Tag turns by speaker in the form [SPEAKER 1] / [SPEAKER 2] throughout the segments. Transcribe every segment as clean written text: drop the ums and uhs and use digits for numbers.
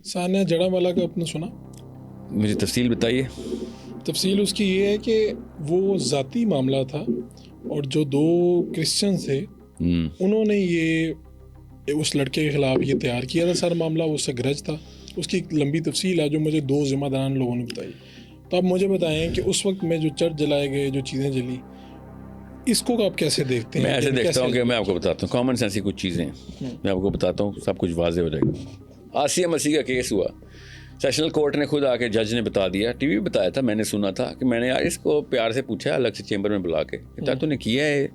[SPEAKER 1] ثانیہ جڑا والا کا آپ نے سنا؟
[SPEAKER 2] مجھے تفصیل بتائیے.
[SPEAKER 1] تفصیل اس کی یہ ہے کہ وہ ذاتی معاملہ تھا اور جو دو کرسچن تھے انہوں نے یہ اس لڑکے کے خلاف یہ تیار کیا تھا سر معاملہ، وہ اس سے گرج تھا. اس کی ایک لمبی تفصیل ہے جو مجھے دو ذمہ داران لوگوں نے بتائی. تو آپ مجھے بتائیں کہ اس وقت میں جو چرچ جلائے گئے، جو چیزیں جلی، اس کو آپ کیسے دیکھتے ہیں؟
[SPEAKER 2] میں ایسے دیکھتا ہوں کہ میں آپ کو بتاتا ہوں کامن سینس کی کچھ چیزیں میں آپ کو بتاتا ہوں، سب کچھ واضح ہو جائے گا. آسیہ مسیح کا کیس ہوا، سیشنل کورٹ نے خود آ کے جج نے بتا دیا، ٹی وی بتایا تھا، میں نے سنا تھا کہ میں نے یار اس کو پیار سے پوچھا الگ سے چیمبر میں بلا کے کہ تو نے کیا ہے؟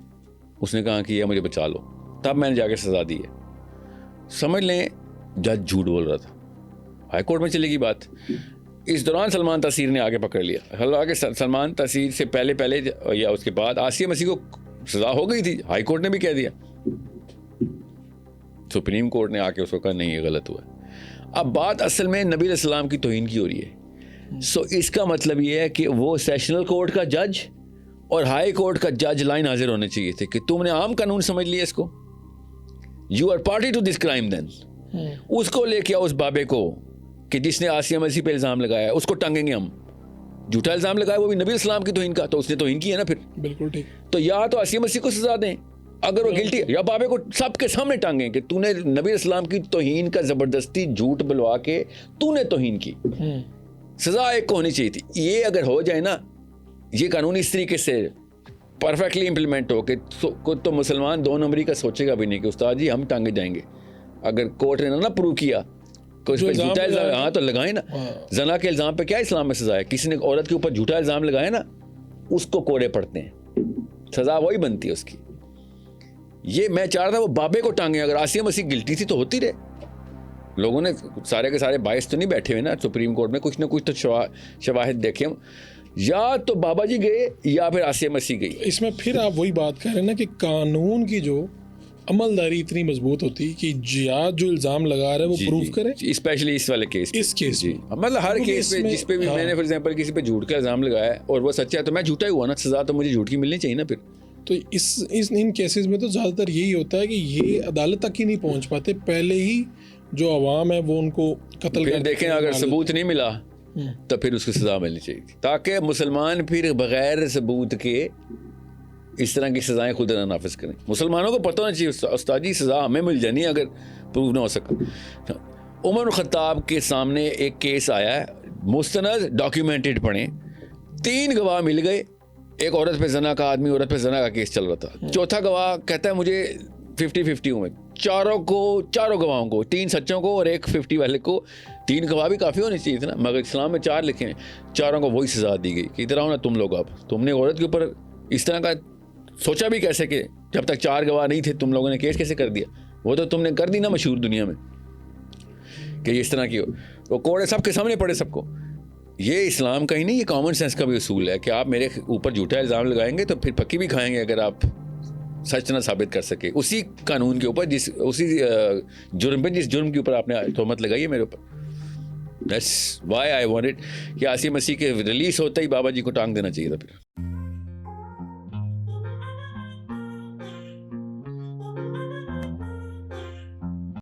[SPEAKER 2] اس نے کہا کیا، مجھے بچا لو. تب میں نے جا کے سزا دی ہے. سمجھ لیں جج جھوٹ بول رہا تھا، ہائی کورٹ میں چلے گی بات. اس دوران سلمان تاثیر نے آگے پکڑ لیا. حالانکہ سلمان تاثیر سے پہلے یا اس کے بعد آسیہ مسیح کو سزا ہو گئی تھی، ہائی کورٹ نے بھی کہہ دیا، سپریم کورٹ نے آ کے اس کو کہا نہیں یہ غلط ہوا. اب بات اصل میں نبی علیہ السلام کی توہین کی ہو رہی ہے. اس کا مطلب یہ ہے کہ وہ سیشنل کورٹ کا جج اور ہائی کورٹ کا جج لائن حاضر ہونے چاہیے تھے کہ تم نے عام قانون سمجھ لیا اس کو، you are party to this crime. Then اس کو لے کے اس بابے کو کہ جس نے آسیہ مسیح پہ الزام لگایا اس کو ٹانگیں گے ہم. جھوٹا الزام لگایا وہ بھی نبی السلام کی توہین کا، تو اس نے توہین کی ہے نا. پھر
[SPEAKER 1] بالکل ٹھیک.
[SPEAKER 2] تو یا تو آسیہ مسیح کو سزا دیں اگر وہ گلٹی ہے، یا بابے کو سب کے سامنے ٹانگیں کہ تو نے نبی السلام کی توہین کا زبردستی جھوٹ بلوا کے تو نے توہین کی. سزا ایک کو ہونی چاہیے تھی. یہ اگر ہو جائے نا، یہ قانون اس طریقے سے پرفیکٹلی امپلیمنٹ ہو کہ تو مسلمان دو نمبری کا سوچے گا بھی نہیں کہ استاد جی ہم ٹانگے جائیں گے. اگر کورٹ نے نہ پروو کیا کہ اس پہ جھوٹا الزام، ہاں تو لگائیں نا. زنا کے الزام پہ کیا اسلام میں سزا ہے؟ کسی نے عورت کے اوپر جھوٹا الزام لگایا نا، اس کو کوڑے پڑتے ہیں، سزا وہی بنتی ہے اس کی. یہ میں چاہ رہا تھا وہ بابے کو ٹانگیں. اگر آسیہ مسیح گلٹی تھی تو ہوتی رہے. لوگوں نے سارے کے سارے باعث تو نہیں بیٹھے ہوئے نا سپریم کورٹ میں، کچھ نہ کچھ تو شواہد دیکھے. یا تو بابا جی گئے یا پھر آسیہ مسیح گئی.
[SPEAKER 1] اس میں پھر آپ وہی بات کر رہے ہیں نا کہ قانون کی جو عملداری اتنی مضبوط ہوتی کہ جو الزام لگا رہا ہے وہ پروف کرے،
[SPEAKER 2] اسپیشلی اس والے کیس.
[SPEAKER 1] اس کیس میں
[SPEAKER 2] مطلب ہر کیس پہ جس پہ بھی میں نے فار ایگزامپل کسی پہ جھوٹ کا الزام لگایا اور وہ سچا ہے تو میں جھوٹا ہی ہوا نا، سزا تو مجھے جھوٹ کی ملنی چاہیے نا. پھر
[SPEAKER 1] تو ان کیسز میں تو زیادہ تر یہی ہوتا ہے کہ یہ عدالت تک ہی نہیں پہنچ پاتے، پہلے ہی جو عوام ہے وہ ان کو قتل
[SPEAKER 2] کر دیکھیں. اگر ثبوت نہیں ملا تو پھر اس کو سزا ملنی چاہیے تھی، تاکہ مسلمان پھر بغیر ثبوت کے اس طرح کی سزائیں خود نہ نافذ کریں. مسلمانوں کو پتہ ہونا چاہیے استاد جی سزا ہمیں مل جانی اگر پروو نہ ہو سکا. عمر الخطاب کے سامنے ایک کیس آیا ہے، مستند ڈاکیومنٹڈ پڑھیں. 3 گواہ مل گئے، ایک عورت پہ زنا کا آدمی، عورت پہ زنا کا کیس چل رہا تھا. چوتھا گواہ کہتا ہے مجھے 50-50 ہوں میں. چاروں گواہوں کو، 3 سچوں کو اور ایک 50 والے کو، 3 گواہ بھی کافی ہونے چاہیے تھے نا، مگر اسلام میں 4 لکھے ہیں. چاروں کو وہی سزا دی گئی کہ ادھر آؤ نا تم لوگ. اب تم نے عورت کے اوپر اس طرح کا سوچا بھی کیسے کہ جب تک 4 گواہ نہیں تھے تم لوگوں نے کیس کیسے کر دیا؟ وہ تو تم نے کر دی نا مشہور دنیا میں کہ اس طرح کی ہو. وہ کوڑے سب کے سامنے پڑے سب کو. یہ اسلام کا ہی نہیں، یہ کامن سینس کا بھی اصول ہے کہ آپ میرے اوپر جھوٹا الزام لگائیں گے تو پھر پکی بھی کھائیں گے اگر آپ سچ نہ ثابت کر سکے اسی قانون کے اوپر، اسی جرم پہ جس جرم کے اوپر آپ نے تہمت لگائی ہے میرے اوپر. دیٹس وائی آئی وانٹڈ کہ آسیہ مسیح کے ریلیز ہوتا ہی بابا جی کو ٹانگ دینا چاہیے تھا. پھر